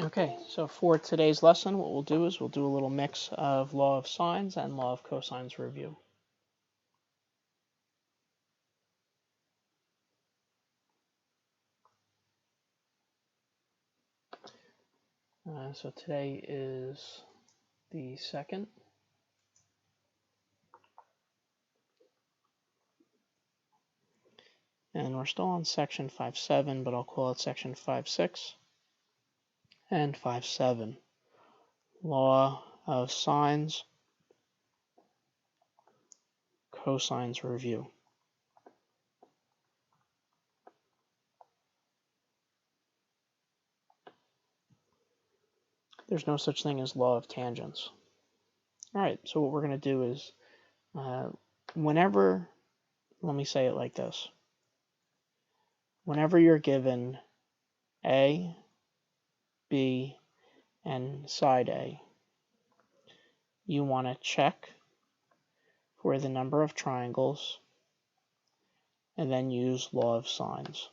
Okay, so for today's lesson, what we'll do is we'll do a little mix of law of sines and law of cosines review. So today is the 2nd. And we're still on section 5.7, but I'll call it section 5.6 and 5.7. Law of sines, cosines review. There's no such thing as law of tangents. All right, so what we're going to do is whenever, let me say it like this. Whenever you're given A, B, and side A, you want to check for the number of triangles and then use law of sines.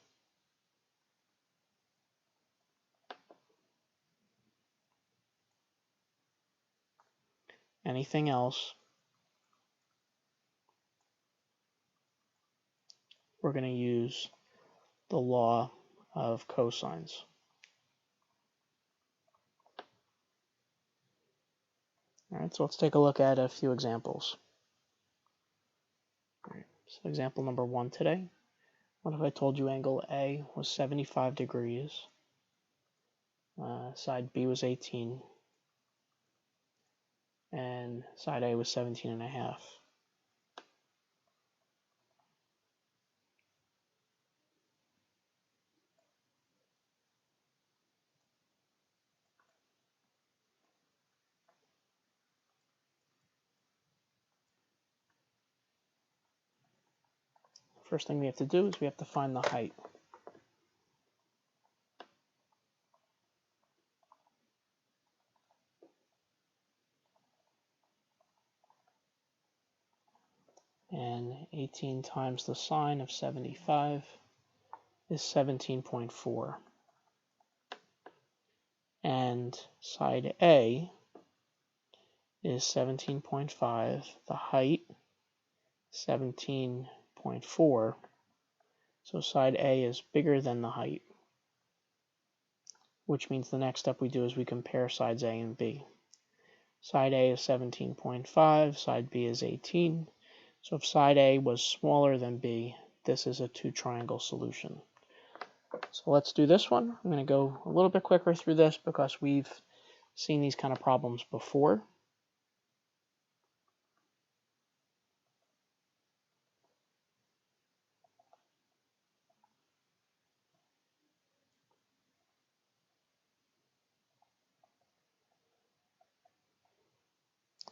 Anything else, we're going to use the law of cosines. All right, so let's take a look at a few examples. All right, so example number 1 today. What if I told you angle A was 75 degrees, side B was 18, and side A was 17.5. First thing we have to do is we have to find the height. And 18 times the sine of 75 is 17.4. And side A is 17.5, the height 17.4, so side A is bigger than the height, which means the next step we do is we compare sides A and B. Side A is 17.5, side B is 18, so if side A was smaller than B, this is a two-triangle solution. So let's do this one. I'm going to go a little bit quicker through this because we've seen these kind of problems before.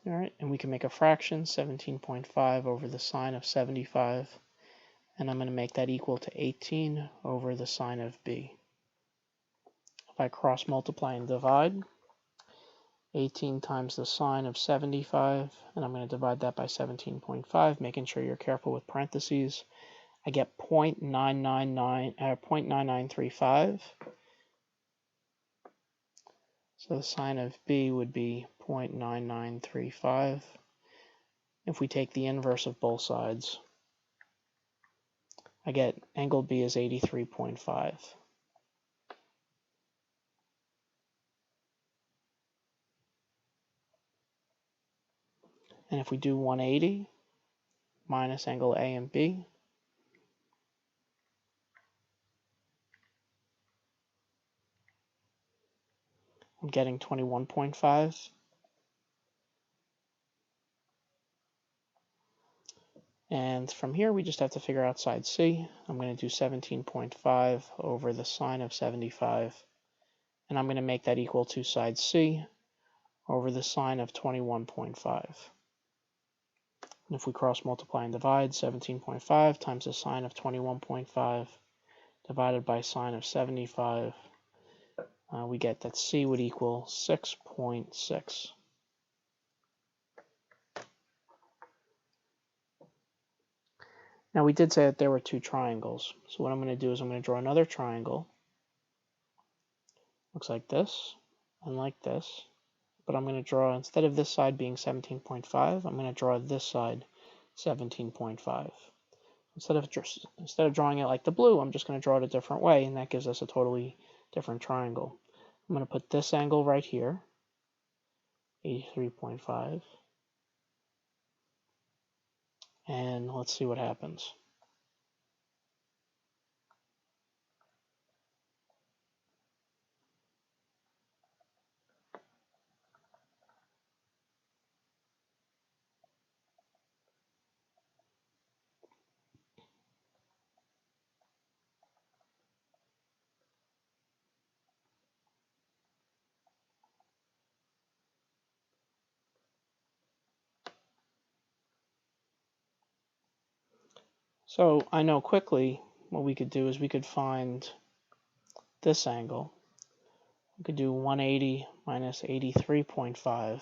All right, and we can make a fraction, 17.5 over the sine of 75, and I'm going to make that equal to 18 over the sine of b. If I cross multiply and divide, 18 times the sine of 75, and I'm going to divide that by 17.5, making sure you're careful with parentheses. I get 0.9935. So the sine of b would be 0.9935. If we take the inverse of both sides, I get angle B is 83.5. And if we do 180 minus angle A and B, I'm getting 21.5. And from here, we just have to figure out side C. I'm going to do 17.5 over the sine of 75. And I'm going to make that equal to side C over the sine of 21.5. And if we cross multiply and divide, 17.5 times the sine of 21.5 divided by sine of 75, we get that C would equal 6.6. Now we did say that there were two triangles. So what I'm going to do is I'm going to draw another triangle. Looks like this. and like this. But I'm going to draw, instead of this side being 17.5, I'm going to draw this side 17.5. Instead of drawing it like the blue, I'm just going to draw it a different way, and that gives us a totally different triangle. I'm going to put this angle right here, 83.5, and let's see what happens. So I know quickly what we could do is we could find this angle. We could do 180 minus 83.5,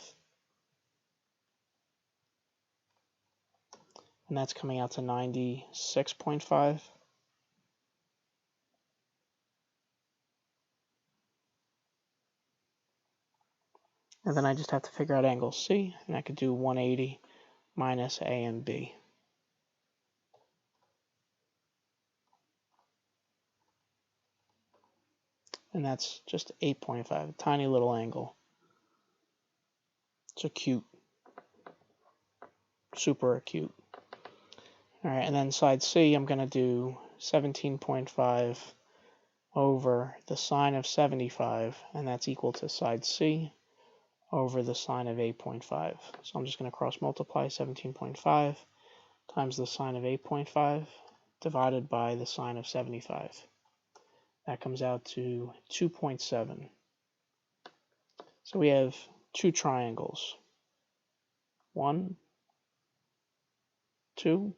and that's coming out to 96.5. And then I just have to figure out angle C, and I could do 180 minus A and B. And that's just 8.5, a tiny little angle. It's acute, super acute. All right, and then side C, I'm going to do 17.5 over the sine of 75, and that's equal to side C over the sine of 8.5. So I'm just going to cross multiply 17.5 times the sine of 8.5 divided by the sine of 75. That comes out to 2.7. So we have two triangles. 1, 2,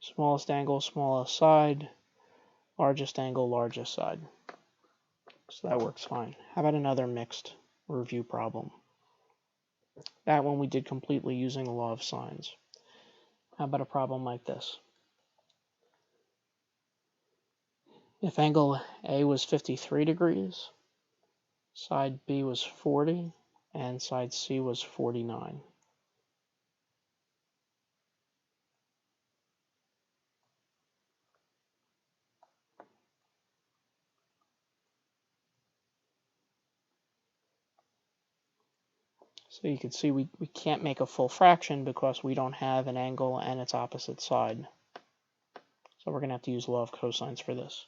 smallest angle, smallest side, largest angle, largest side. So that works fine. How about another mixed review problem? That one we did completely using the law of sines. How about a problem like this? If angle A was 53 degrees, side B was 40, and side C was 49. So you can see we can't make a full fraction because we don't have an angle and its opposite side. So we're going to have to use law of cosines for this.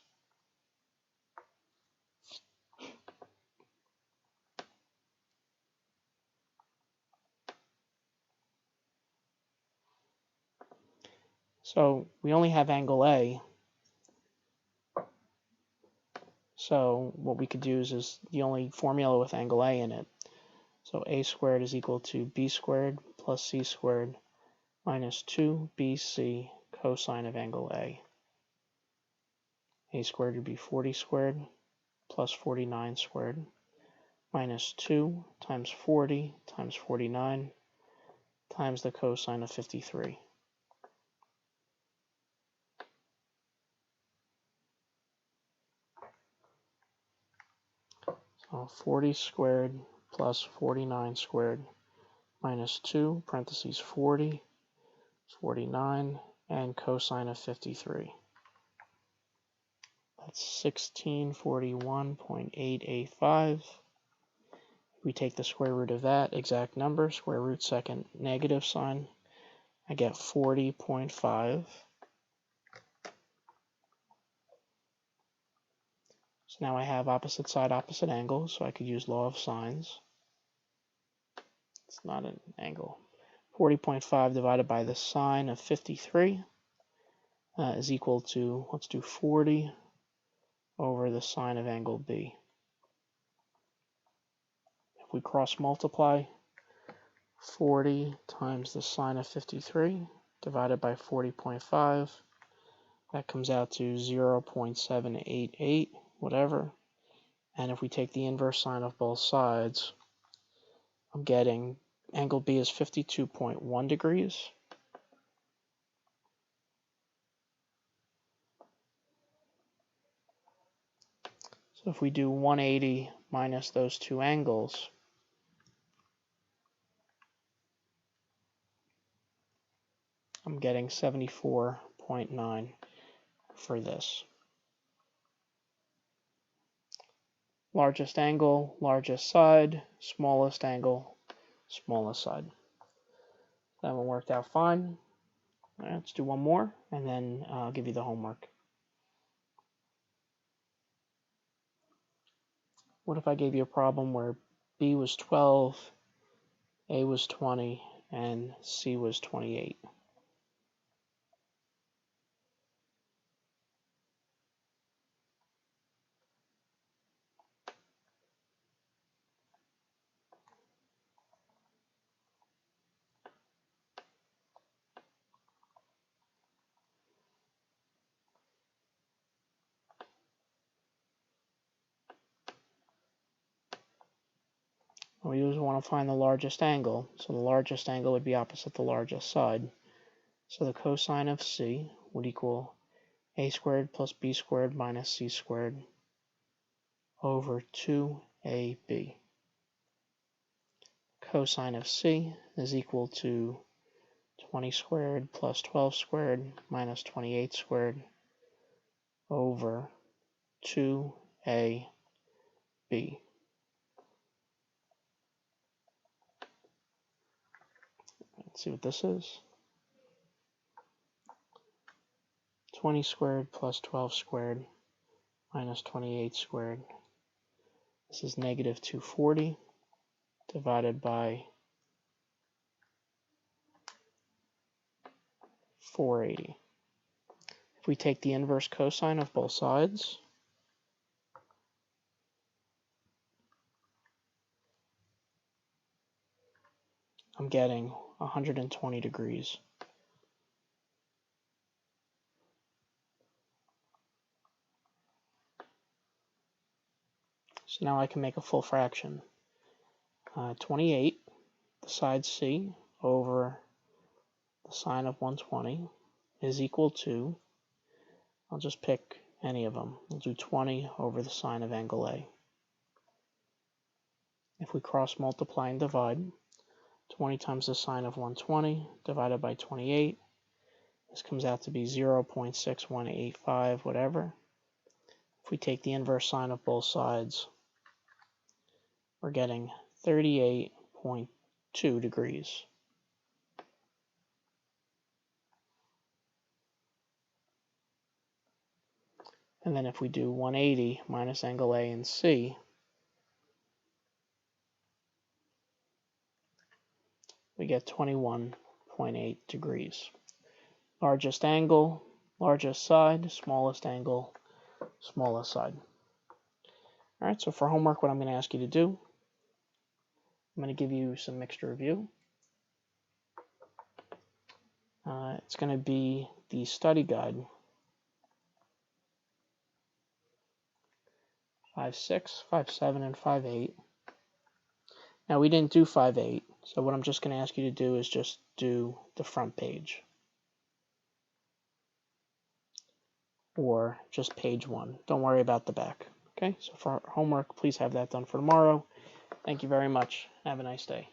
So we only have angle A. So what we could do is the only formula with angle A in it. So A squared is equal to B squared plus C squared minus 2BC cosine of angle A. A squared would be 40 squared plus 49 squared minus 2 times 40 times 49 times the cosine of 53. So 40 squared plus 49 squared minus 2 parentheses 40, 49, and cosine of 53. That's 1641.885. We take the square root of that exact number, square root second negative sign. I get 40.5. So now I have opposite side, opposite angle, so I could use law of sines. It's not an angle. 40.5 divided by the sine of 53 is equal to, let's do 40 over the sine of angle B. If we cross multiply, 40 times the sine of 53 divided by 40.5, that comes out to 0.788, whatever. And if we take the inverse sine of both sides, I'm getting angle B is 52.1 degrees. So if we do 180 minus those two angles, I'm getting 74.9 for this. Largest angle, largest side, smallest angle, smallest side. That one worked out fine. All right, let's do one more, and then I'll give you the homework. What if I gave you a problem where B was 12, A was 20, and C was 28? We always want to find the largest angle, so the largest angle would be opposite the largest side. So the cosine of C would equal A squared plus B squared minus C squared over 2AB. Cosine of C is equal to 20 squared plus 12 squared minus 28 squared over 2AB. Let's see what this is. 20 squared plus 12 squared minus 28 squared. This is negative 240 divided by 480. If we take the inverse cosine of both sides, I'm getting 120 degrees. So now I can make a full fraction. 28, the side C, over the sine of 120 is equal to, I'll just pick any of them. We'll do 20 over the sine of angle A. If we cross multiply and divide, 20 times the sine of 120 divided by 28, this comes out to be 0.6185, whatever. If we take the inverse sine of both sides, we're getting 38.2 degrees. And then if we do 180 minus angle A and C, we get 21.8 degrees. Largest angle, largest side, smallest angle, smallest side. All right, so for homework, what I'm going to ask you to do, I'm going to give you some mixed review. It's going to be the study guide, 5.6, 5.7, and 5.8. Now, we didn't do 5.8, so what I'm just going to ask you to do is just do the front page, or just page 1. Don't worry about the back. Okay, so for homework, please have that done for tomorrow. Thank you very much. Have a nice day.